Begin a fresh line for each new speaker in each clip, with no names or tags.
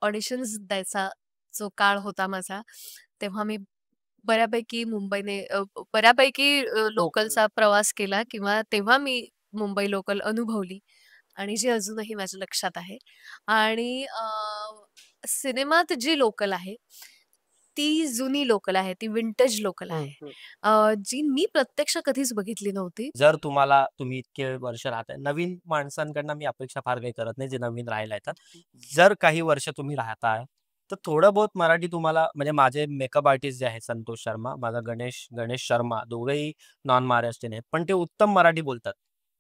Auditions द्यायचा जो काळ होता माझा, तेव्हा मी बऱ्यापैकी बऱ्यापैकी
लोकल.
लोकलचा प्रवास केला किंवा तेव्हा मी मुंबई लोकल अनुभवली आणि जी अजूनही माझ्या लक्षात आहे. आणि सिनेमात जी लोकल आहे, ती जुनी लोकल आहे, ती विंटेज लोकल
हं,
आहे.
हं.
जी मी प्रत्यक्ष कधीच बघितली नव्हती.
जर तुम्ही इतके वर्ष राहताय, नवीन माणसांकडनं मी अपेक्षा फार काही करत नाही, जे नवीन राहायला येतात. जर काही वर्ष तुम्ही राहताय, तर थोडं बहुत मराठी तुम्हाला म्हणजे माझे मेकअप आर्टिस्ट जे आहेत संतोष शर्मा, माझा गणेश गणेश शर्मा दोघेही नॉन महाराष्ट्रीयन आहेत. पण ते उत्तम मराठी बोलतात.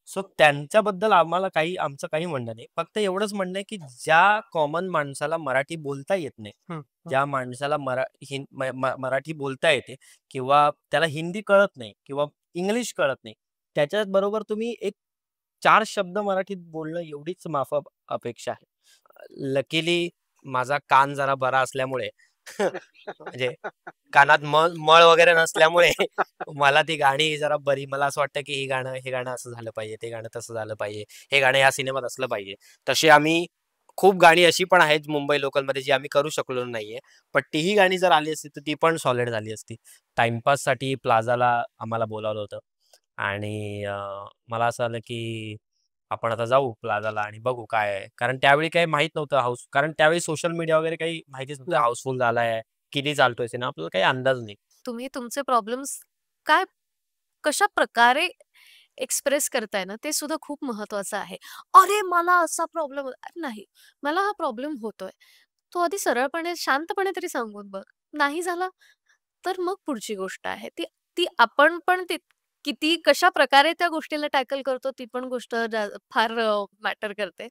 सो त्यांच्याबद्दल आमचं काही म्हणणं नाही. फक्त एवढंच म्हणणं आहे, की ज्या कॉमन माणसाला मराठी बोलता येत नाही,
हं, हं.
ज्या माणसाला मराठी बोलता येते किंवा त्याला हिंदी कळत नाही किंवा इंग्लिश कळत नाही. त्याच्याबरोबर तुम्ही एक 4 शब्द मराठीत बोलणं एवढीच अपेक्षा आहे. लकीली माझा कान जरा बरा असल्यामुळे म्हणजे कानात मळ वगैरे नसल्यामुळे मला ती गाणी जरा बरी मला असं वाटतं, की हे गाणं असं झालं पाहिजे, ते गाणं तसं झालं पाहिजे, हे गाणं या सिनेमात असलं पाहिजे. तशी आम्ही खूप गाणी अशी पण आहेत मुंबई लोकलमध्ये जी आम्ही करू शकलो नाहीये. पण तीही गाणी जर आली असती, तर ती पण सॉलिड झाली असती. टाईमपाससाठी प्लाझाला आम्हाला बोलावलं होतं. आणि मला असं आलं की आपण आता जाऊ प्लाझाला आणि बघू काय आहे. कारण त्यावेळी काही माहित नव्हतं कारण त्यावेळी सोशल मीडिया वगैरे काही माहितीच नव्हतं.
नाही.
हाऊसफुल झालाय, किती चालतोय सिनेमा आपल्याला काही अंदाज नाही.
तुम्ही तुमचे प्रॉब्लेम्स काय कशाप्रकारे एक्सप्रेस करताय ना, ते सुद्धा खूप महत्वाचं आहे. "अरे, मला असा प्रॉब्लेम" नाही, "मला हा प्रॉब्लेम होतोय." तो आधी सरळपणे, शांतपणे तरी सांगून बघ. नाही झाला, तर मग पुढची गोष्ट आहे. ती ती आपण पण किती कशाप्रकारे त्या गोष्टीला टॅकल करतो, ती पण गोष्ट फार मॅटर करते.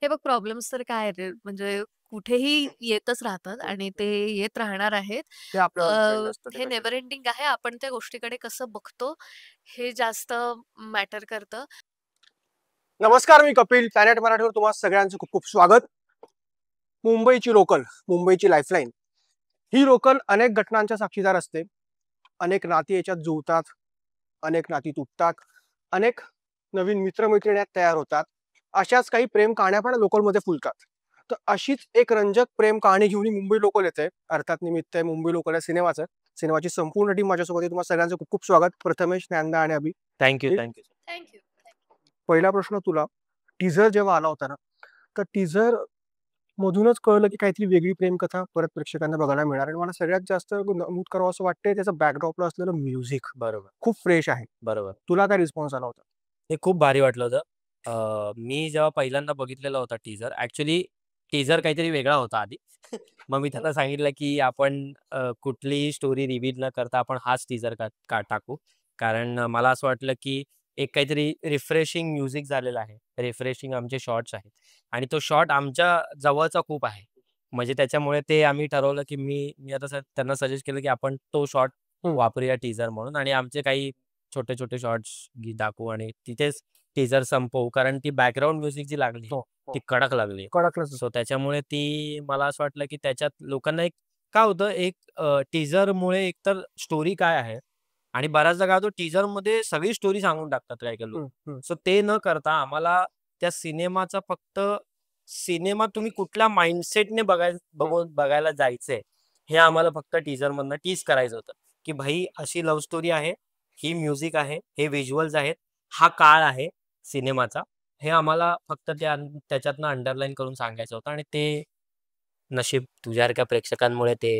हे बघ, प्रॉब्लेम्स तर काय रे, म्हणजे कुठेही येतच राहतात आणि ते येत राहणार आहेत.
ते आपल्यावर डिपेंड असतं ते
हे
कसे.
नेव्हर एंडिंग आहे. आपण त्या गोष्टीकडे कसं बघतो, हे जास्त मॅटर करतं.
नमस्कार, मी कपिल. प्लॅनेट मराठीवर तुम्हा सगळ्यांचं खूप खूप स्वागत. मुंबईची लोकल, मुंबईची लाईफलाईन. ही लोकल अनेक घटनांच्या साक्षीदार असते. अनेक नाती याच्यात जुळतात, अनेक नाती तुटतात, अनेक नवीन मित्रमैत्रिणी यात तयार होतात. अशाच काही प्रेम कहाण्या पण लोकलमध्ये फुलतात. तर अशीच एक रंजक प्रेम कहाणी घेऊन ही मुंबई लोकल येते. अर्थात निमित्त आहे मुंबई लोकल या सिनेमाचं. सिनेमाची संपूर्ण टीम माझ्यासोबत आहे. तुम्हा सगळ्यांचं खूप खूप स्वागत. प्रथमेश, ज्ञानदा आणि अभि.
थँक्यू.
Thank you.
पहिला प्रश्न तुला. टीझर जेव्हा आला होता ना, तर टीझर मधूनच कळलं की काहीतरी वेगळी प्रेमकथा परत प्रेक्षकांना बघायला मिळणार. आणि मला सगळ्यात जास्त नमूद करावं असं वाटतंय त्याचं बॅकड्रॉपला असलेलं म्युझिक
बरोबर,
खूप फ्रेश आहे.
बरोबर.
तुला काय रिस्पॉन्स आला होता?
ते खूप भारी वाटलं होतं. मी जेव्हा पहिल्यांदा बघितलेला होता टीझर, ॲक्चुअली टीझर काहीतरी वेगळा होता आधी. मग मी त्याला सांगितलं, की आपण कुठलीही स्टोरी रिव्हील न करता आपण हाच टीझर टाकू. कारण मला असं वाटलं, की एक काहीतरी रिफ्रेशिंग म्युझिक झालेलं आहे. रिफ्रेशिंग आमचे शॉट्स आहेत आणि तो शॉट आमच्या जवळचा खूप आहे. म्हणजे त्याच्यामुळे ते आम्ही ठरवलं, की मी आता त्यांना सजेस्ट केलं, की आपण तो शॉट
हं.
वापरूया टीझर म्हणून आणि आमचे काही छोटे-छोटे शॉट्स दाखवू आणि तिथेच टीझर संपवू. कारण ती बॅकग्राऊंड म्युझिक जी लागली,
हो,
ती
हो.
कडक लागली.
कडकलंच.
सो त्याच्यामुळे ती मला असं वाटलं, की त्याच्यात लोकांना एक काय होतं एक टीझरमुळे एकतर स्टोरी काय आहे आणि बऱ्याचदा काय होतं टीझरमध्ये सगळी स्टोरी सांगून टाकतात काही-काही लोक.
हं, हं.
सो ते न करता आम्हाला त्या सिनेमाचा फक्त सिनेमा तुम्ही कुठल्या माइंडसेटने बघायला जायचंय, हे आम्हाला फक्त टीझरमधनं टीज करायचं होतं, की भाई अशी लव्ह स्टोरी आहे, ही म्युझिक आहे, हे व्हिज्युअल्स आहेत, हा काळ आहे सिनेमाचा. हे आम्हाला फक्त त्याच्यातनं अंडरलाईन करून सांगायचं होतं आणि ते नशीब तुझ्यासारख्या प्रेक्षकांमुळे ते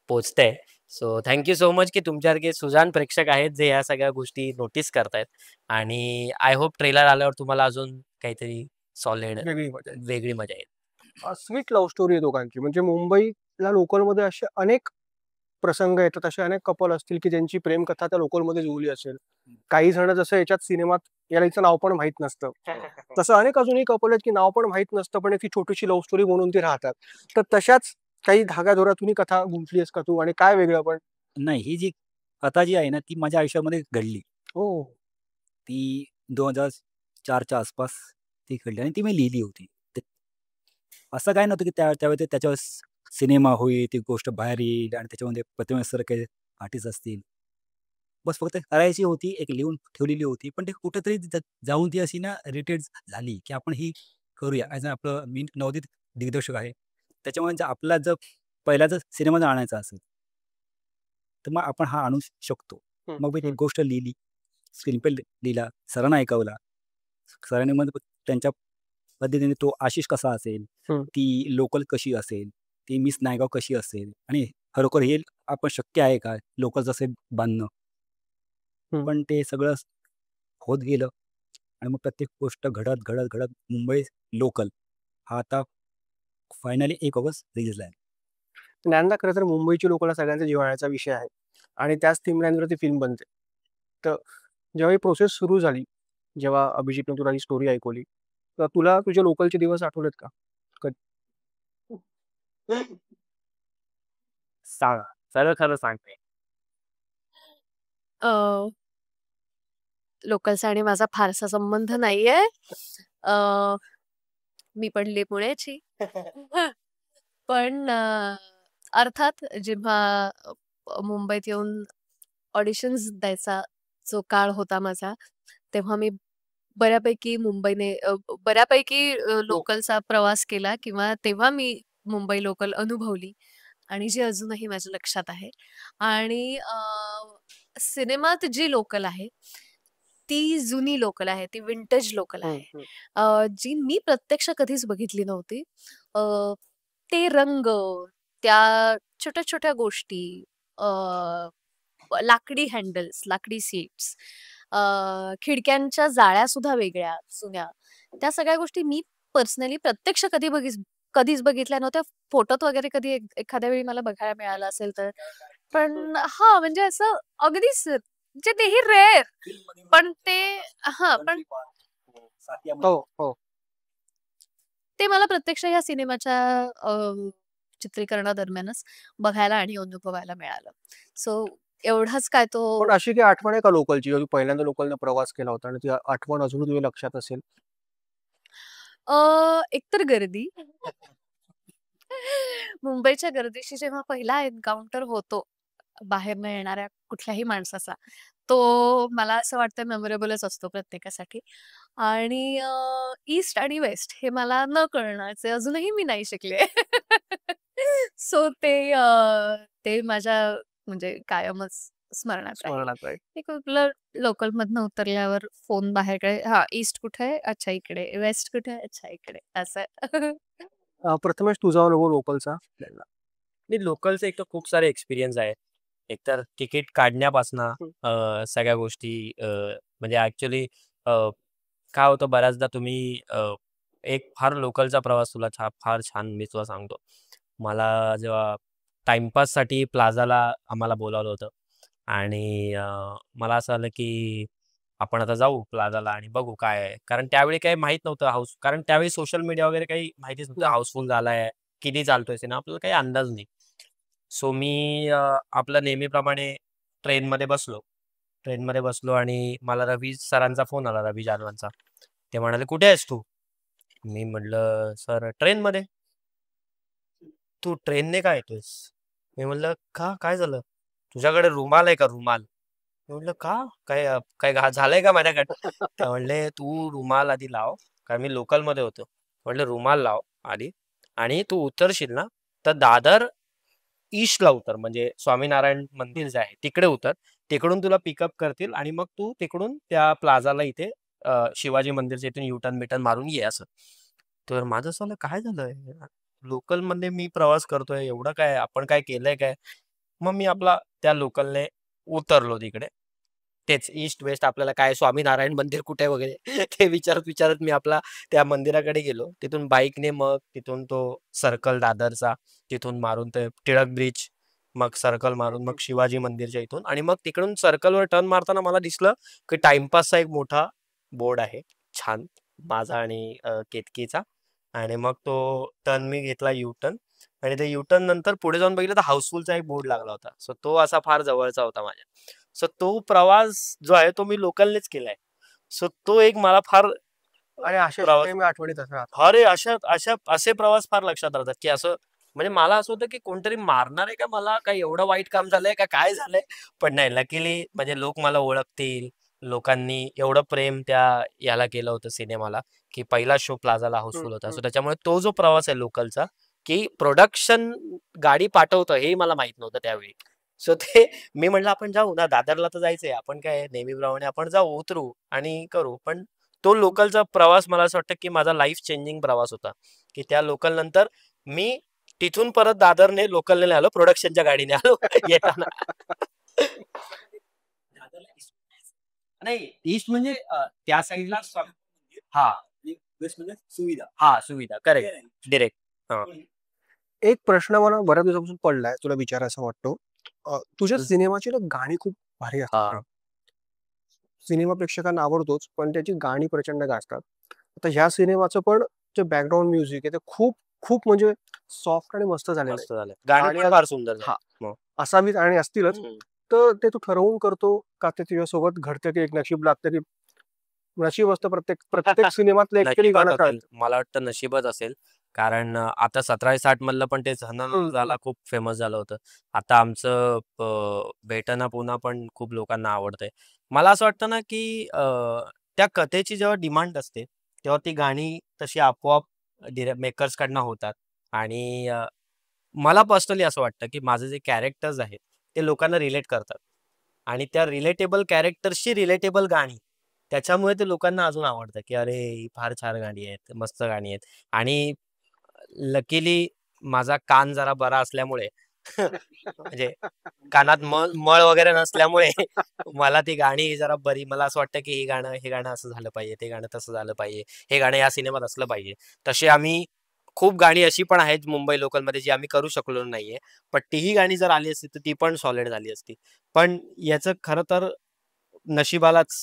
पोहोचतंय. So thank you so much, की तुमच्यासारखे सुजाण प्रेक्षक आहेत, जे ह्या सगळ्या गोष्टी नोटीस करतायत आणि आय होप ट्रेलर आल्यावर तुम्हाला अजून काहीतरी सॉलिड
वेगळी मजा आहे.
वेगळी मजा येईल.
स्वीट लव्ह स्टोरी आहे दोघांची. म्हणजे मुंबईला लोकलमध्ये असे अनेक प्रसंग येतात, असे अनेक कपल असतील की ज्यांची प्रेमकथा त्या लोकलमध्ये जुळली असेल. काही जण जसं याच्यात सिनेमात याला हिचं नाव पण माहित नसतं. तसं अनेक अजूनही कपल आहेत की नाव पण माहित नसतं, पण ती छोटीशी लव्ह स्टोरी म्हणून ती राहतात. तर तशाच काही धाग्यादोऱ्यातून ही कथा गुंतलीयस का तू? आणि काय वेगळं पण?
नाही, ही जी कथा जी आहे ना, ती माझ्या आयुष्यामध्ये घडली.
हो.
ती 2004च्या आसपास ती घडली आणि ती मी लिहिली होती. ते असं काही नव्हतं की त्यावेळी त्याच्यावर सिनेमा होईल, ती गोष्ट बाहेर येईल आणि त्याच्यामध्ये प्रतिमा सारखे आर्टिस्ट असतील. बस फक्त करायची होती, एक लिहून ठेवलेली होती. पण ते कुठेतरी जाऊन ती अशी ना इरिटेट झाली, की आपण ही करूया. ॲज आपलं मी नवोदित दिग्दर्शक आहे. त्याच्यामुळे जर आपला जर पहिला जर सिनेमा जर आणायचा असेल तर मग आपण हा आणू शकतो.
हम्म,
मग मी ती
हम्म.
गोष्ट लिहिली, स्क्रीनप्ले लिहिला, सरांना ऐकवला. सरांनी मग त्यांच्या पद्धतीने तो आशिष कसा असेल,
हम्म.
ती लोकल कशी असेल, ती मिस नायगाव कशी असेल आणि खरोखर हे आपण शक्य आहे का लोकल जसे बांधणं.
हम्म.
पण ते सगळं होत गेलं आणि मग प्रत्येक गोष्ट घडत घडत घडत मुंबई लोकल हा आता फायनली 1 ऑगस्ट रिलीज आहे.
ज्ञानदा खरं तर मुंबईची लोकल हा सगळ्यांचा जिव्हाळ्याचा विषय आहे आणि त्याच थीम लाईनवरती फिल्म बनते. तर जेव्हा ही प्रोसेस सुरू झाली, जेव्हा अभिजितने तुला ही स्टोरी ऐकवली, तर तुला तुझे लोकलचे दिवस आठवलेत का?
सांगा, सरळ खरं सांगते.
लोकलचा आणि माझा फारसा संबंध नाहीये. मी पडली पुण्याची. पण अर्थात जेव्हा मुंबईत येऊन ऑडिशन्स द्यायचा जो काळ होता माझा, तेव्हा मी बऱ्यापैकी लोकलचा प्रवास केला किंवा तेव्हा मी मुंबई लोकल अनुभवली आणि जी अजूनही माझ्या लक्षात आहे. आणि सिनेमात जी लोकल आहे, ती जुनी लोकल आहे, ती विंटेज लोकल आहे. जी मी प्रत्यक्ष कधीच बघितली नव्हती. अ, ते रंग, त्या छोट्या-छोट्या गोष्टी, लाकडी हँडल्स, लाकडी सीट्स, खिडक्यांच्या जाळ्यासुद्धा वेगळ्या, जुन्या. त्या सगळ्या गोष्टी मी पर्सनली प्रत्यक्ष कधीच बघितल्या नव्हत्या. फोटोत वगैरे कधी एखाद्या वेळी मला बघायला मिळालं असेल तर. पण हां, म्हणजे असं अगदीच म्हणजे तेही रेअर. पण ते पण
हो हो
ते मला प्रत्यक्ष ह्या सिनेमाच्या चित्रीकरणादरम्यानच बघायला आणि अनुभवायला मिळालं. सो एवढाच काय तो
पण अशी काही आठवण आहे का लोकलची, जेव्हा तू पहिल्यांदा लोकलने प्रवास केला होता आणि ती आठवण अजून तुझ्या लक्षात असेल?
एकतर गर्दी. मुंबईच्या गर्दीशी जेव्हा पहिला एन्काउंटर होतो, बाहेरनं येणाऱ्या कुठल्याही माणसाचा, तो मला असं वाटतं मेमोरेबलच असतो प्रत्येकासाठी. आणि ईस्ट आणि वेस्ट हे मला न कळण्याचे अजूनही मी नाही शिकले. सो ते माझ्या म्हणजे कायमच स्मरणात राहील.
स्मरणात राहील.
एक आपलं लोकलमधनं उतरल्यावर फोन बाहेरकडे, हां, ईस्ट कुठे आहे? अच्छा इकडे. वेस्ट कुठे आहे? अच्छा इकडे. असं.
प्रथमेश, तुझा अनुभव लोकलचा?
आणि लोकलचे एक तर खूप सारे एक्सपिरियन्स आहे. एकतर तिकीट काढण्यापासनं सगळ्या गोष्टी म्हणजे ॲक्च्युअली काय होतं बऱ्याचदा तुम्ही एक फार लोकलचा प्रवास फार छान मी तुला सांगतो. मला जेव्हा टाईमपाससाठी प्लाझाला आम्हाला बोलावलं होतं आणि मला असं आलं की आपण आता जाऊ प्लाझाला आणि बघू काय आहे. कारण त्यावेळी काही माहीत नव्हतं कारण त्यावेळी सोशल मीडिया वगैरे काही माहितीच नव्हतं.
नाही.
हाऊसफुल झालाय, किती चालतोय सिनेमा आपल्याला काही अंदाज नाही. सो मी आपलं नेहमीप्रमाणे ट्रेनमध्ये बसलो आणि मला रवी सरांचा फोन आला, रवी जानवांचा. ते म्हणाले, "कुठे आहेस तू?" मी म्हटलं, "सर ट्रेनमध्ये." "तू ट्रेनने का येतोयस?" मी म्हटलं, "का? काय झालं?" "तुझ्याकडे रुमाल आहे का रुमाल?" मी म्हटलं, "का? काय झालंय का माझ्याकडे?" ते म्हणले, "तू रुमाल आधी लाव." कारण मी लोकलमध्ये होतो. म्हटलं, "रुमाल लाव आधी आणि तू उतरशील ना तर दादर ईस्टला उतर, म्हणजे स्वामीनारायण मंदिर जे आहे तिकडे उतर. तिकडून तुला पिकअप करतील आणि मग तू तिकडून त्या प्लाझाला इथे शिवाजी मंदिरच्या इथून युटर्न बिटर्न मारून ये." असं. तर माझं असं काय झालंय? लोकलमध्ये मी प्रवास करतोय, एवढं काय आपण काय केलंय काय? मग मी आपला त्या लोकलने उतरलो तिकडे. तेच ईस्ट वेस्ट आपल्याला काय स्वामीनारायण मंदिर कुठे वगैरे ते विचारत मी आपला त्या मंदिराकडे गेलो. तिथून बाईकने मग तिथून तो सर्कल दादरचा तिथून मारून ते टिळक ब्रिज, मग सर्कल मारून मग शिवाजी मंदिरच्या इथून आणि मग तिकडून सर्कलवर टर्न मारताना मला दिसलं की टाइमपासचा एक मोठा बोर्ड आहे छान माझा आणि केतकीचा. आणि मग तो टर्न मी घेतला यू-टर्न आणि ते यू-टर्न नंतर पुढे जाऊन बघितलं तर हाऊसफुलचा एक बोर्ड लागला होता. सो तो असा फार जवळचा होता माझ्या. सो तो प्रवास जो आहे तो मी लोकलनेच केलाय. सो तो एक मला फार
आणि अशा
प्रवास
नेहमी आठवणीत असणार.
अरे असे प्रवास फार लक्षात राहतात की असं म्हणजे मला असं होतं की कोणतरी मारणार आहे का मला, काही एवढं वाईट काम झालंय का काय झालंय. पण नाही, लकीली म्हणजे लोक मला ओळखतील. लोकांनी एवढं प्रेम त्या याला केलं होतं सिनेमाला की पहिला शो प्लाझाला हाऊसफुल होता. सो त्याच्यामुळे तो जो प्रवास आहे लोकलचा की प्रोडक्शन गाडी पाठवतं हेही मला माहित नव्हतं त्यावेळी. सो ते मी म्हटलं आपण जाऊ ना, दादरला तर जायचंय, आपण काय नेहमीप्रमाणे आपण जाऊ, उतरू आणि करू. पण तो लोकलचा प्रवास मला असं वाटतं की माझा लाईफ चेंजिंग प्रवास होता, की त्या लोकल नंतर मी तिथून परत दादरने लोकलने नाही आलो, प्रोडक्शनच्या गाडीने आलो येताना. नाही, ईस्ट म्हणजे त्या साईडला हा
वेस्ट म्हणजे सुविधा.
हा सुविधा करेक्ट डिरेक्ट.
एक प्रश्न मला बऱ्याच दिवसापासून पडलाय, तुला विचारायचा वाटतो. तुझ्या
हं.
सिनेमाची ना गाणी खूप भारी असतात.
हा
सिनेमा प्रेक्षकांना आवडतोच, पण त्याची गाणी प्रचंड गाजतात. आता ह्या सिनेमाचं पण जे बॅकग्राऊंड म्युझिक आहे ते खूप खूप म्हणजे सॉफ्ट आणि मस्त झालेलं आहे.
मस्त झालं, गाणी
आणि
पण फार सुंदर
हा
झाली.
असावीच आणि असतीलच.
हम्म.
तर ते तू ठरवून करतो का ते तुझ्यासोबत घडतं की एक नशीब लागतं की नशीब असतं प्रत्येक प्रत्येक सिनेमातलं एक तरी
नशिबात
गाणं
असेल,
कळतं.
मला वाटतं नशिबच असेल. कारण आता 17/60 मधलं पण ते झाला खूप फेमस झालं होतं. आता आमचं भेटना पुन्हा पण खूप लोकांना आवडतंय. मला असं वाटतं ना की त्या कथेची जेव्हा डिमांड असते तेव्हा ती गाणी तशी आपोआप मेकर्स कडनं होतात. आणि मला पर्सनली असं वाटतं की माझे जे कॅरेक्टर्स आहेत ते लोकांना रिलेट करतात. आणि त्या रिलेटेबल कॅरेक्टर्सची रिलेटेबल गाणी, त्याच्यामुळे ते लोकांना अजून आवडतं की अरे ही फार छान गाणी आहेत, मस्त गाणी आहेत. आणि लकीली माझा कान जरा बरा असल्यामुळे म्हणजे कानात मळ वगैरे नसल्यामुळे मला ती गाणी जरा बरी, मला असं वाटतं की हे गाणं असं झालं पाहिजे, ते गाणं तसं झालं पाहिजे, हे गाणं या सिनेमात असलं पाहिजे. तसे आम्ही खूप गाणी अशी पण आहेत मुंबई लोकलमध्ये जी आम्ही करू शकलो नाहीये. पण तीही गाणी जर आली असती तर ती पण सॉलिड झाली असती. पण याचं खरं तर नशिबालाच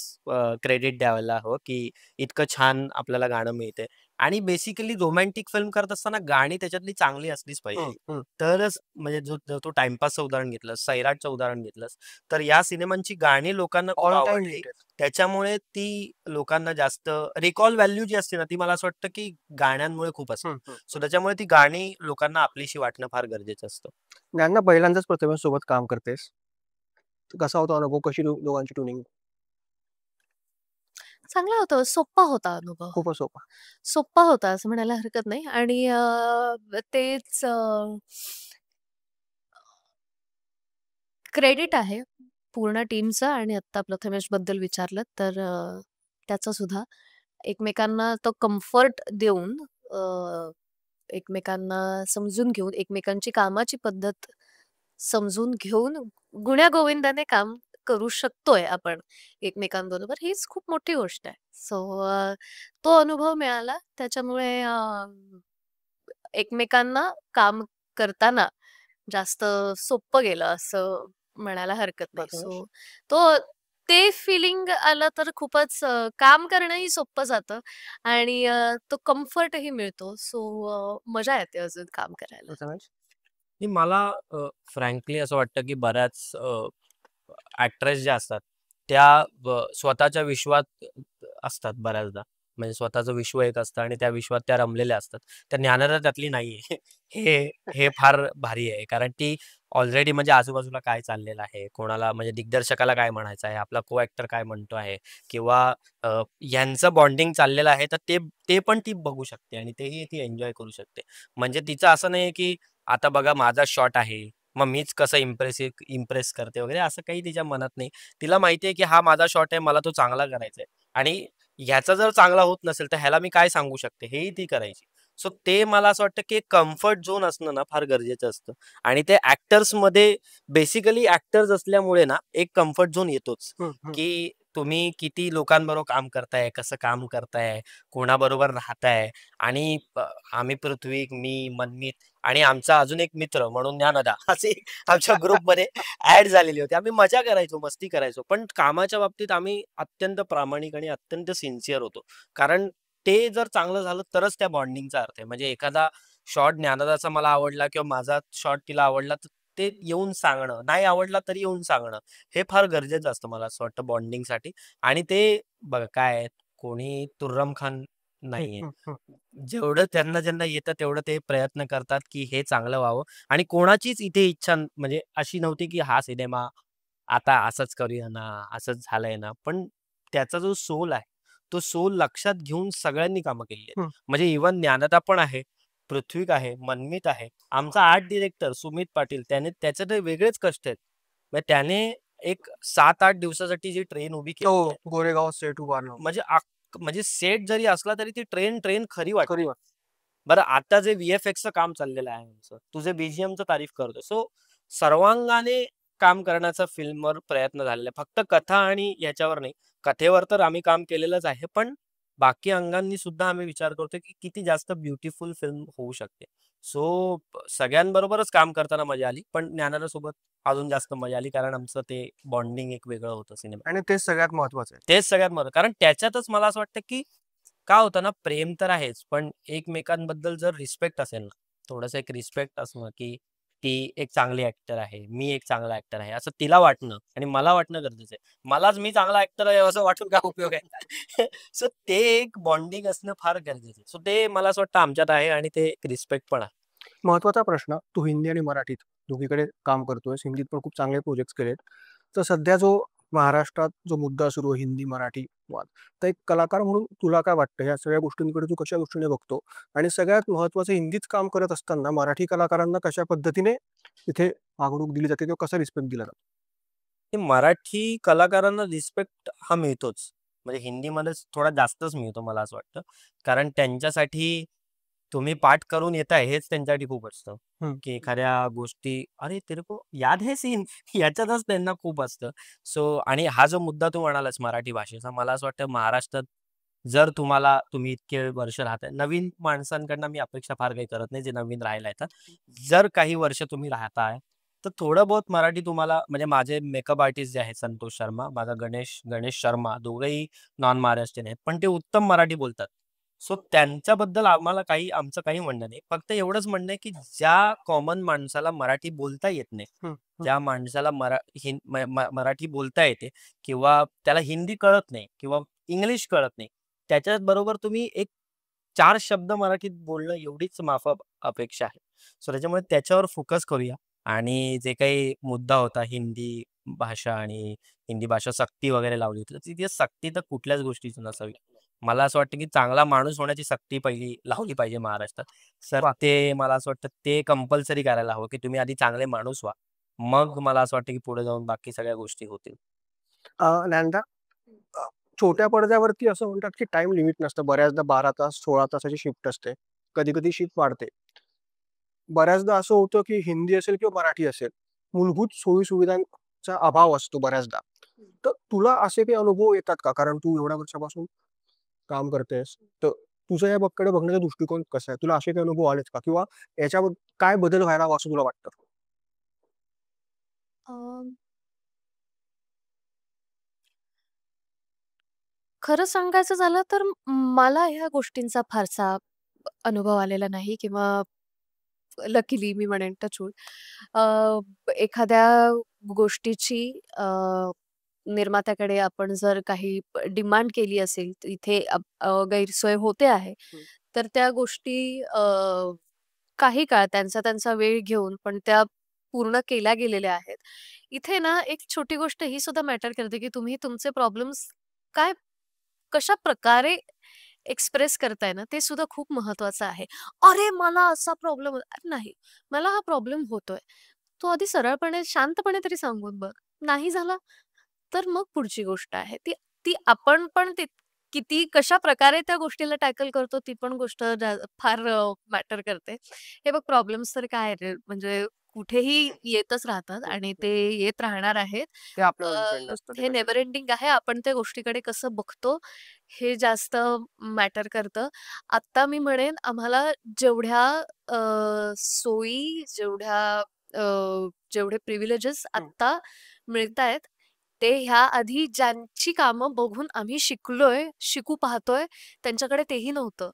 क्रेडिट द्यायला हवं की इतकं छान आपल्याला गाणं मिळतंय. आणि बेसिकली रोमॅन्टिक फिल्म करत असताना गाणी त्याच्यातली चांगली असलीच पाहिजे. तरच म्हणजे जो तू टाइमपासचं उदाहरण घेतलंस, सैराटचं उदाहरण घेतलंस, तर या सिनेमांची गाणी लोकांना खूप
ऑल टाइम
आवडली.
हिट आहे.
त्याच्यामुळे ती लोकांना जास्त रिकॉल व्हॅल्यू जी असते ना, ती मला असं वाटतं की गाण्यांमुळे खूप असते. सो त्याच्यामुळे ती गाणी लोकांना आपलीशी वाटणं फार गरजेचं असतं.
ज्यांना पहिल्यांदाच प्रतिमेसोबत काम करतेस, कसा होता अनुभव? कशी दोघांची ट्युनिंग?
चांगला होता, सोप्पा होता अनुभव.
खूपच सोपा.
सोप्पा होता असं म्हणायला हरकत नाही. आणि तेच क्रेडिट आहे पूर्ण टीमचं. आणि आत्ता प्रथमेशबद्दल विचारलं तर त्याचं सुद्धा एकमेकांना तो कम्फर्ट देऊन, एकमेकांना समजून घेऊन, एकमेकांची कामाची पद्धत समजून घेऊन गुण्यागोविंदाने काम करू शकतोय आपण एकमेकांबरोबर, हीच खूप मोठी गोष्ट आहे. सो तो अनुभव मिळाला. त्याच्यामुळे एकमेकांना काम करताना जास्त सोपं गेलं असं म्हणायला हरकत नाही.
प्रथमेश?
सो तो ते फिलिंग आलं तर खूपच काम करणंही सोपं जातं आणि तो कम्फर्टही मिळतो. सो मजा येते अजून काम करायला.
प्रथमेश?
आणि मला फ्रँकली असं वाटतं की बऱ्याच ऍक्ट्रेस ज्या असतात त्या स्वतःच्या विश्वात असतात बऱ्याचदा. म्हणजे स्वतःचं विश्व एक असतं आणि त्या विश्वात त्या रमलेल्या असतात. त्या ज्ञानदा त्यातली नाहीये. हे हे फार भारी आहे. कारण ती ऑलरेडी म्हणजे आजूबाजूला काय चाललेलं आहे, कोणाला म्हणजे दिग्दर्शकाला काय म्हणायचं आहे, आपला को ऍक्टर काय म्हणतो आहे, किंवा यांचं बॉन्डिंग चाललेलं आहे, तर ते ते पण ती बघू शकते आणि तेही ती एन्जॉय करू शकते. म्हणजे तिचं असं नाही की आता बघा माझा शॉट आहे, मग मीच कसं इम्प्रेस करते वगैरे, असं काही तिच्या मनात नाही. तिला माहिती आहे की हा माझा शॉट आहे, मला तो चांगला करायचा आहे. आणि ह्याचा जर चांगला होत नसेल तर ह्याला मी काय सांगू शकते, हेही ती करायची. सो ते मला असं वाटतं की एक कम्फर्ट झोन असणं ना फार गरजेचं असतं. आणि ते मध्ये बेसिकली ऍक्टर्स असल्यामुळे ना एक कम्फर्ट झोन येतोच. की तुम्ही किती लोकांबरोबर काम करताय, कसं काम करताय, कोणाबरोबर राहताय. आणि आम्ही पृथ्वी, मी, मनमीत आणि आमचा अजून एक मित्र म्हणून ज्ञानदा असे आमच्या ग्रुपमध्ये ऍड झालेली होती. आम्ही मजा करायचो, मस्ती करायचो. पण कामाच्या बाबतीत आम्ही अत्यंत प्रामाणिक आणि अत्यंत सिन्सिअर होतो. कारण ते जर चांगलं झालं तरच त्या बॉन्डिंगचा अर्थ आहे. म्हणजे एखादा शॉट ज्ञानदाचा मला आवडला किंवा माझा शॉट तिला आवडला, तर ते येऊन सांगणं, नाही आवडला तरी येऊन सांगणं, हे फार गरजेचं असतं मला असं वाटतं बॉन्डिंगसाठी. आणि ते बघा काय आहे, कोणी तुर्रम खान नाहीये. जेवढं त्यांना ज्यांना येतं तेवढं ते प्रयत्न करतात की हे चांगलं व्हावं. आणि कोणाचीच इथे इच्छा म्हणजे अशी नव्हती की हा सिनेमा आता असंच करूया ना, असंच झालंय ना. पण त्याचा जो सोल आहे, तो सोल लक्षात घेऊन सगळ्यांनी कामं केली आहेत. म्हणजे इव्हन ज्ञानदा पण आहे. पृथ्वीक आहे, मनमीत आहे. आमचा आर्ट डिरेक्टर सुमित पाटील त्याचे ते वेगळेच कष्ट आहेत. म्हणजे त्याने एक 7-8 दिवसासाठी जी ट्रेन उभी
हो,
केली आहे,
गोरेगाव सेट उभारलं.
म्हणजे सेट जरी असला तरी ती ट्रेन खरी वाटते.
खरी वाट.
बरं, आता जे व्हीएफएक्सचं काम चाललेलं आहे आमचं, तुझे बीजीएमचं तारीफ करतो. सो सर्वांगाने काम करण्याचा फिल्मवर प्रयत्न झालेला आहे. फक्त कथा आणि ह्याच्यावर नाही. कथेवर तर आम्ही काम केलेलंच आहे, पण बाकी अंगांनी सुद्धा आम्ही विचार करतोय की किती जास्त ब्युटिफुल फिल्म होऊ शकते. सो सगळ्यांबरोबरच काम करताना मजा आली, पण ज्ञानाला सोबत अजून जास्त मजा आली, कारण आमचं ते बॉन्डिंग एक वेगळं होतं सिनेमात.
आणि तेच सगळ्यात महत्वाचं आहे.
तेच सगळ्यात महत्त्वाचं. कारण त्याच्यातच मला असं वाटतं की काय होतं ना, प्रेम तर आहेच, पण एकमेकांबद्दल जर रिस्पेक्ट असेल ना, थोडंसं एक रिस्पेक्ट असणं, की ती एक चांगली ऍक्टर आहे, मी एक चांगला ऍक्टर आहे, असं तिला वाटणं आणि मला वाटणं गरजेचं आहे. मलाच मी चांगला ऍक्टर आहे असं वाटून काय उपयोग आहे? सो ते एक बॉन्डिंग असणं फार गरजेचं आहे. सो ते मला असं वाटतं आमच्यात आहे आणि ते एक रिस्पेक्ट पण आहे.
महत्वाचा प्रश्न, तू हिंदी आणि मराठीत दोघीकडे काम करतोयस. हिंदीत पण खूप चांगले प्रोजेक्ट्स केलेत. तर सध्या जो महाराष्ट्रात जो मुद्दा सुरू आहे हिंदी मराठी वाद, तर एक कलाकार म्हणून तुला काय वाटतं ह्या सगळ्या गोष्टींकडे तू कशा दृष्टीने बघतो? आणि सगळ्यात महत्वाचं, हिंदीत काम करत असताना मराठी कलाकारांना कशा पद्धतीने तिथे वागणूक दिली जाते किंवा कसा रिस्पेक्ट दिला जातो?
की मराठी कलाकारांना रिस्पेक्ट हा मिळतोच. म्हणजे हिंदीमध्ये थोडा जास्तच मिळतो मला असं वाटतं. कारण त्यांच्यासाठी तुम्ही पाठ करून येताय हेच त्यांच्यासाठी खूप असतं.
हं.
की एखाद्या गोष्टी, "अरे तेरे को याद है सीन?" याच्यातच त्यांना खूप असतं. सो आणि हा जो मुद्दा तू म्हणालास मराठी भाषेचा, मला असं वाटतं महाराष्ट्रात जर तुम्ही इतके वर्ष राहताय, नवीन माणसांकडनं मी अपेक्षा फार काही करत नाही, जे नवीन राहायला येतात. जर काही वर्ष तुम्ही राहताय, तर थोडं बहुत मराठी तुम्हाला, म्हणजे माझे मेकअप आर्टिस्ट जे आहेत संतोष शर्मा, माझा गणेश शर्मा, दोघंही नॉन महाराष्ट्रीयन आहेत, पण ते उत्तम मराठी बोलतात. सो त्यांच्याबद्दल आमचं काही म्हणणं नाही. फक्त एवढंच म्हणणं आहे, की ज्या कॉमन माणसाला मराठी बोलता येत नाही,
हं, हं.
ज्या माणसाला मराठी बोलता येते किंवा त्याला हिंदी कळत नाही किंवा इंग्लिश कळत नाही, त्याच्याबरोबर तुम्ही एक 4 शब्द मराठीत बोलणं एवढीच अपेक्षा आहे. सो त्याच्यामुळे त्याच्यावर फोकस करूया आणि जे काही मुद्दा होता हिंदी भाषा सक्ती वगैरे लावली होती, तर ती सक्ती तर कुठल्याच गोष्टीची नसावी. मला असं वाटतं की चांगला माणूस होण्याची सक्ती पहिली लावली पाहिजे महाराष्ट्रात. सर ते मला असं वाटतं ते कंपल्सरी करायला हवं, की तुम्ही आधी चांगले माणूस व्हा. मग मला असं वाटतं की पुढे जाऊन बाकी सगळ्या गोष्टी होतील.
ज्ञानदा, अ, छोट्या पडद्यावरती असं म्हणतात की टाइम लिमिट नसतं. बऱ्याचदा 12 तास 16 तासाची शिफ्ट असते. कधी कधी शिफ्ट वाढते. बऱ्याचदा असं होतं की हिंदी असेल किंवा मराठी असेल, मूलभूत सोयी सुविधांचा अभाव असतो बऱ्याचदा. तर तुला असे काही अनुभव येतात का? कारण तू एवढ्या वर्षापासून काम करतेस, तर तुझं या कडे बघण्याचा दृष्टिकोन कसा आहे? तुला असे काही अनुभव आलेत का? किंवा याच्यावर काय बदल व्हायला हवा असं तुला वाटतं?
अ, खरं सांगायचं झालं तर मला ह्या गोष्टींचा फारसा अनुभव आलेला नाही किंवा लकीली मी म्हणेन टचवूड. एखाद्या गोष्टीची निर्मात्याकडे आपण जर काही डिमांड केली असेल, तर इथे गैरसोय होते आहे.
हं.
तर त्या गोष्टी काही काळ त्यांचा त्यांचा वेळ घेऊन पण त्या पूर्ण केल्या गेलेल्या आहेत. इथे ना एक छोटी गोष्ट ही सुद्धा मॅटर करते, की तुम्ही तुमचे प्रॉब्लेम्स काय कशाप्रकारे एक्सप्रेस करताय ना, ते सुद्धा खूप महत्वाचं आहे. "अरे, मला असा प्रॉब्लेम" अरे नाही, मला हा प्रॉब्लेम होतोय. तो आधी सरळपणे, शांतपणे तरी सांगून बघ. नाही झाला, तर मग पुढची गोष्ट आहे. ती ती आपण पण ते किती कशाप्रकारे त्या गोष्टीला टॅकल करतो, ती पण गोष्ट फार मॅटर करते. हे बघ, प्रॉब्लेम्स तर काय रे, म्हणजे कुठेही येतच राहतात आणि ते येत राहणार आहेत.
ते आपल्यावर डिपेंड असतं ते
हे
कसे.
नेव्हर एंडिंग आहे. आपण त्या गोष्टीकडे कसं बघतो, हे जास्त मॅटर करतं. आत्ता मी म्हणेन आम्हाला जेवढ्या सोयी, जेवढे प्रिव्हिलेजेस
हं.
आत्ता मिळतायत, ते ह्या आधी ज्यांची कामं बघून आम्ही शिकू पाहतोय, त्यांच्याकडे तेही नव्हतं.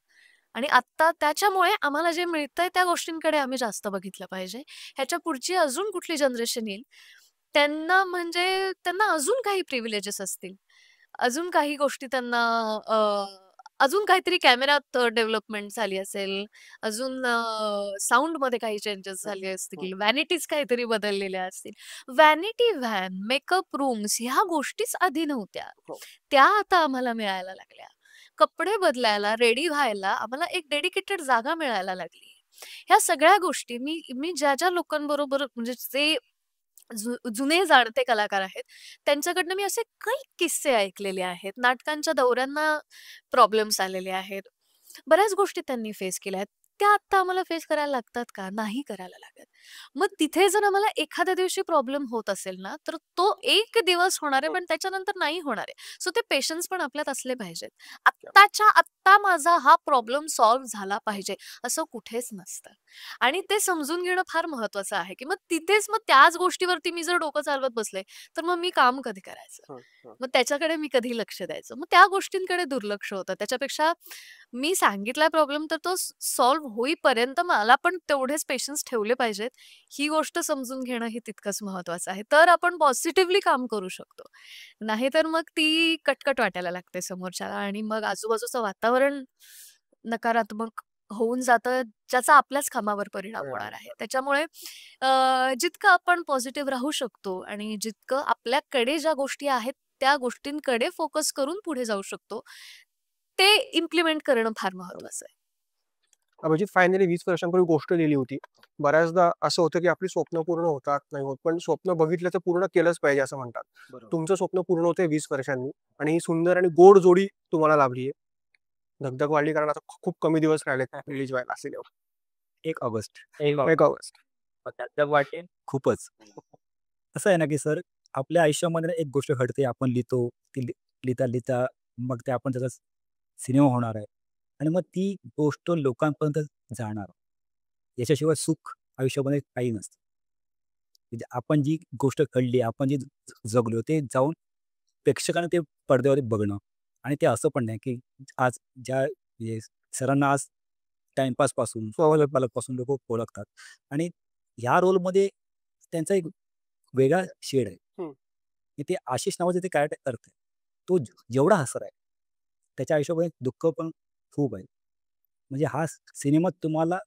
आणि आत्ता त्याच्यामुळे आम्हाला जे मिळतंय त्या गोष्टींकडे आम्ही जास्त बघितलं पाहिजे. ह्याच्या पुढची अजून कुठली जनरेशन येईल, त्यांना अजून काही प्रिव्हिलेजेस असतील. अजून काही गोष्टी त्यांना अ, अजून काहीतरी कॅमेऱ्यात डेव्हलपमेंट झाली असेल, अजून साउंडमध्ये काही चेंजेस
हं,
झाले
हं.
असतील, व्हॅनिटीज काहीतरी बदललेल्या असतील. व्हॅनिटी व्हॅन, मेकअप रूम्स ह्या गोष्टीच आधी नव्हत्या.
हो.
त्या आता आम्हाला मिळायला लागल्या. कपडे बदलायला, रेडी व्हायला आम्हाला एक डेडिकेटेड जागा मिळायला लागली. ह्या सगळ्या गोष्टी मी मी ज्या ज्या लोकांबरोबर म्हणजे जे जुने जाणते कलाकार आहेत त्यांच्याकडनं मी असे काही किस्से ऐकलेले आहेत. नाटकांच्या दौऱ्यांना प्रॉब्लेम्स आलेले आहेत. बऱ्याच गोष्टी त्यांनी फेस केल्या आहेत. त्या आत्ता आम्हाला फेस करायला लागतात का? नाही करायला लागत. मग तिथे जर आम्हाला एखाद्या दिवशी प्रॉब्लेम होत असेल ना, तर तो 1 दिवस होणार आहे, पण त्याच्यानंतर नाही होणार आहे. सो ते पेशन्स पण आपल्यात असले पाहिजेत. आत्ताच्या आत्ता माझा हा प्रॉब्लेम सॉल्व्ह झाला पाहिजे, असं कुठेच नसतं. आणि ते समजून घेणं फार महत्वाचं आहे, की मग त्याच गोष्टीवरती मी जर डोकं चालवत बसले, तर मग मी काम कधी करायचं? मग त्याच्याकडे मी कधी लक्ष द्यायचं? मग त्या गोष्टींकडे दुर्लक्ष होतं. त्याच्यापेक्षा मी सांगितलाय प्रॉब्लेम तर तो सॉल्व्ह होईपर्यंत मला पण तेवढेच पेशन्स ठेवले पाहिजेत. ही गोष्ट समजून घेणं हे तितकंच महत्वाचं आहे. तर आपण पॉझिटिव्हली काम करू शकतो. नाहीतर मग ती कटकट वाटायला लागते समोरच्याला आणि मग आजूबाजूचं वातावरण नकारात्मक होऊन जातं, ज्याचा आपल्याच कामावर परिणाम होणार आहे. त्याच्यामुळे जितकं आपण पॉझिटिव्ह राहू शकतो आणि जितकं आपल्याकडे ज्या गोष्टी आहेत, त्या गोष्टींकडे फोकस करून पुढे जाऊ शकतो, ते इम्प्लिमेंट करणं फार महत्वाचं आहे.
अभिजित, फायनली 20 वर्षांपूर्वी गोष्ट लिहिली होती. बऱ्याचदा असं होतं की आपली स्वप्न पूर्ण होतात, नाही होत, पण स्वप्न बघितलं तर पूर्ण केलंच पाहिजे असं म्हणतात.
बरोबर.
तुमचं स्वप्न पूर्ण होतंय 20 वर्षांनी आणि ही सुंदर आणि गोड जोडी तुम्हाला लाभली आहे. धगधग वाढली कारण आता खूप कमी दिवस राहिले रिलीज व्हायला सिनेमा.
1 ऑगस्ट.
1 ऑगस्ट.
त्यात वाटेल
खूपच. असं आहे ना, की सर आपल्या आयुष्यामध्ये ना एक गोष्ट घडते, आपण लिहितो, ती लिहिता-लिहिता मग ते आपण त्याचा सिनेमा होणार आहे आणि मग ती गोष्ट लोकांपर्यंत जाणार. याच्याशिवाय सुख आयुष्यामध्ये काही नसतं. म्हणजे आपण जी गोष्ट घडली, आपण जी जगलो ते जाऊन प्रेक्षकांना ते पडद्यावरती बघणं आणि ते असं पण नाही, की आज ज्या म्हणजे सरांना आज टाईमपासपासून, स्वावलंबनापासून लोकं ओळखतात आणि ह्या रोलमध्ये त्यांचा एक वेगळा शेड आहे.
हं.
की ते आशिष नावाचं ते कॅरेक्टर करतंय. तो जेवढा हसरा आहे, त्याच्या आयुष्यामध्ये दुःख पण खूप आहे. म्हणजे हा सिनेमा तुम्हाला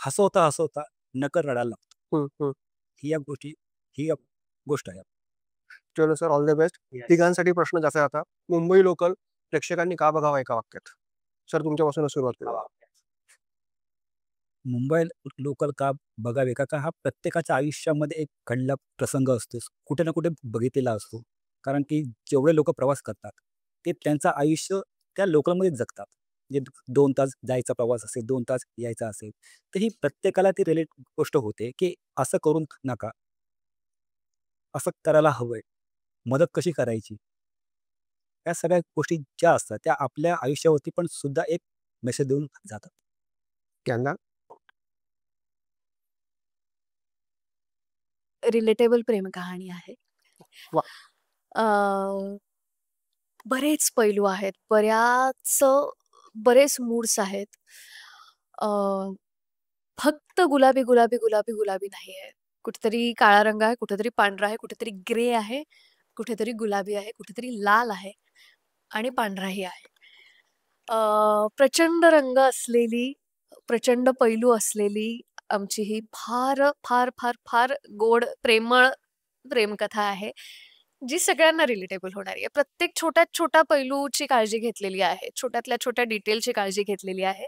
हसवता नकळत रडायला लागतो.
हं, हं.
ही एक गोष्ट आहे.
चलो सर, ऑल द बेस्ट. तिघांसाठी प्रश्न जाता आता मुंबई लोकल प्रेक्षकांनी का बघावं एका वाक्यात? सर, तुमच्यापासूनच सुरुवात करूया.
मुंबई लोकल का बघावे का? का हा प्रत्येकाच्या आयुष्यामध्ये एक घडला प्रसंग असतो. कुठे ना कुठे बघितलेला असतो. कारण की जेवढे लोकं प्रवास करतात, ते त्यांचं आयुष्य त्या लोकलमध्येच जगतात. म्हणजे 2 तास जायचा प्रवास असेल, 2 तास यायचा असेल, तर ही प्रत्येकाला ती रिलेट गोष्ट होते, की असं करू नका. असं करायला हवंय. मदत कशी करायची? या सगळ्या गोष्टी ज्या असतात, त्या आपल्या आयुष्यावरती पण सुद्धा एक मेसेज देऊन जातात.
त्यांना
रिलेटेबल प्रेम कहाणी आहे.
वा.
अ, बरेच पैलू आहेत. बरेच मूड्स आहेत. अ, फक्त गुलाबी, गुलाबी, गुलाबी, गुलाबी नाहीये. कुठेतरी काळा रंग आहे, कुठेतरी पांढरा आहे, कुठेतरी ग्रे आहे, कुठेतरी गुलाबी आहे, कुठेतरी लाल आहे आणि पांढराही आहे. प्रचंड रंग असलेली, प्रचंड पैलू असलेली आमची ही फार, फार, फार, फार गोड, प्रेमळ प्रेमकथा आहे, जी सगळ्यांना रिलेटेबल होणारी आहे. प्रत्येक छोट्यात छोट्या पैलूची काळजी घेतलेली आहे. छोट्यातल्या छोट्या डिटेलची काळजी घेतलेली आहे.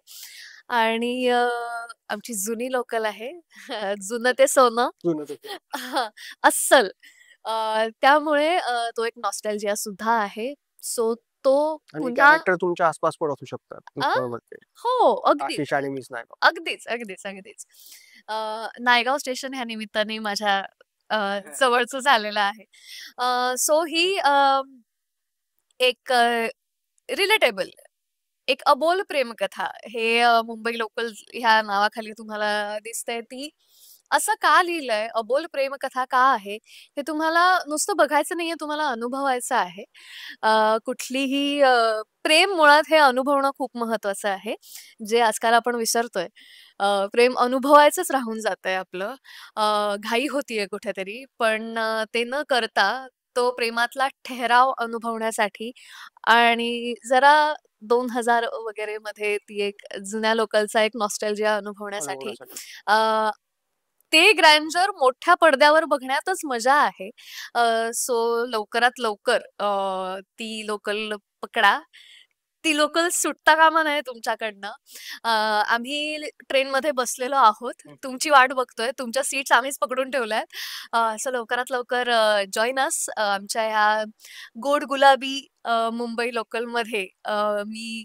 आणि आमची जुनी लोकल आहे. जुनं ते सोनं.
जुनं ते.
हां, अस्सल. त्यामुळे तो एक नॉस्टॅल्जिया सुद्धा आहे. सो तो
आणि
पुन्हा
कॅरेक्टर तुमच्या आसपास पण असू शकतात.
अ,
पुष्कळमध्ये.
हो, अगदीच.
आशिष आणि मिस नायगाव.
अगदीच, अगदीच, अगदीच. अ, नायगाव स्टेशन ह्या निमित्ताने माझ्या जवळचं झालेलं आहे. सो ही एक रिलेटेबल, एक अबोल प्रेमकथा हे मुंबई लोकल ह्या नावाखाली तुम्हाला दिसतंय ती असं का लिहिलंय, अबोल प्रेमकथा का आहे, हे तुम्हाला नुसतं बघायचं नाहीये, तुम्हाला अनुभवायचं आहे. कुठलीही प्रेम मुळात हे अनुभवणं खूप महत्वाचं आहे, जे आजकाल आपण विसरतोय. प्रेम अनुभवायचंच राहून जातंय आपलं. घाई होतीये कुठेतरी, पण ते न करता तो प्रेमातला ठहराव अनुभवण्यासाठी आणि जरा 2000 वगैरे मध्ये ती एक जुन्या लोकलचा एक नॉस्टॅल्जिया अनुभवण्यासाठी
अनुभवण्यासाठी.
अ, ते ग्रँडर मोठ्या पडद्यावर बघण्यातच मजा आहे. सो लवकरात लवकर ती लोकल पकडा. ती लोकल सुटता कामा नये तुमच्याकडनं. आम्ही ट्रेनमध्ये बसलेलो आहोत. तुमची वाट बघतोय. तुमच्या सीट्स आम्हीच पकडून ठेवल्यात. सो लवकरात लवकर जॉइन अस आमच्या ह्या गोड गुलाबी मुंबई लोकलमध्ये. मी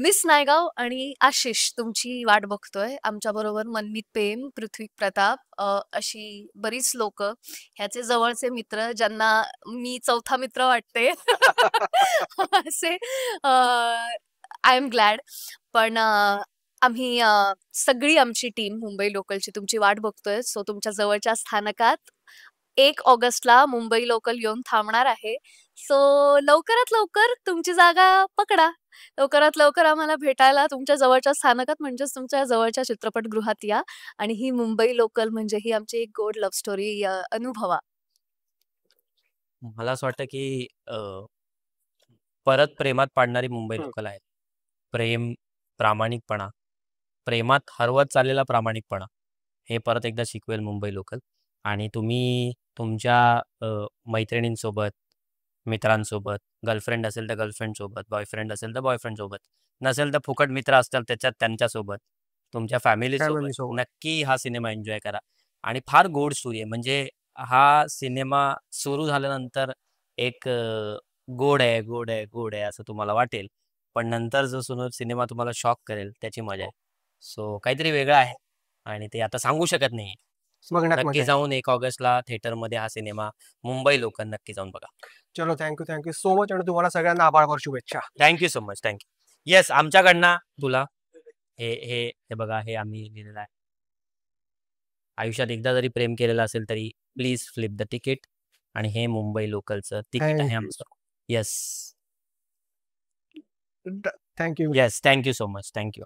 मिस नायगाव आणि आशिष तुमची वाट बघतोय. आमच्याबरोबर मनमीत प्रेम, पृथ्वी प्रताप अशी बरीच लोकं, ह्याचे जवळचे मित्र ज्यांना मी चौथा मित्र वाटते. असे आय एम ग्लॅड. पण आम्ही सगळी आमची टीम मुंबई लोकलची तुमची वाट बघतोय. सो तुमच्या जवळच्या स्थानकात 1 ऑगस्टला मुंबई लोकल येऊन थांबणार आहे. सो लवकरात लवकर तुमची जागा पकडा. लवकरात लवकर आम्हाला भेटायला तुमच्या जवळच्या स्थानकात म्हणजेच तुमच्या जवळच्या चित्रपटगृहात या आणि ही मुंबई लोकल म्हणजे ही आमची एक गोड लव्ह स्टोरी अनुभवा.
मला असं वाटतं की परत प्रेमात पाडणारी मुंबई
हं.
लोकल आहे. प्रेम, प्रामाणिकपणा, प्रेमात हरवत चाललेला प्रामाणिकपणा हे परत एकदा शिकवेल मुंबई लोकल. आणि तुम्ही तुमच्या मैत्रिणींसोबत, मित्रांसोबत, गर्लफ्रेंड असेल तर गर्लफ्रेंडसोबत, बॉयफ्रेंड असेल तर बॉयफ्रेंडसोबत, नसेल तर फुकट मित्र असतील त्याच्यात त्यांच्यासोबत, तुमच्या फॅमिलीसोबत
फॅमिलीसोबत.
नक्की हा सिनेमा एन्जॉय करा. आणि फार गोड स्टोरी आहे. म्हणजे हा सिनेमा सुरू झाल्यानंतर एक गोड आहे, गोड आहे, गोड आहे असं तुम्हाला वाटेल. पण नंतर जो सिनेमा तुम्हाला शॉक करेल त्याची मजा आहे. सो काहीतरी वेगळं आहे आणि ते आता सांगू शकत नाही.
बघण्यात मजा
नक्की
आहे.
जाऊन 1 ऑगस्टला थिएटरमध्ये हा सिनेमा मुंबई लोकल नक्की जाऊन बघा.
चलो थँक्यू सो मच आणि तुम्हाला सगळ्यांना आभाळभर शुभेच्छा.
Thank you so much. Thank you. Yes, आमच्याकडनं तुला हे हे हे बघा, हे आम्ही लिहिलेलं आहे. आयुष्यात एकदा जरी प्रेम केलेलं असेल तरी प्लीज फ्लिप द तिकीट. आणि हे मुंबई लोकलचं तिकीट आहे
थँक्यू.
आमचं. Yes.
Thank you.
Yes. Thank you so much. Thank you.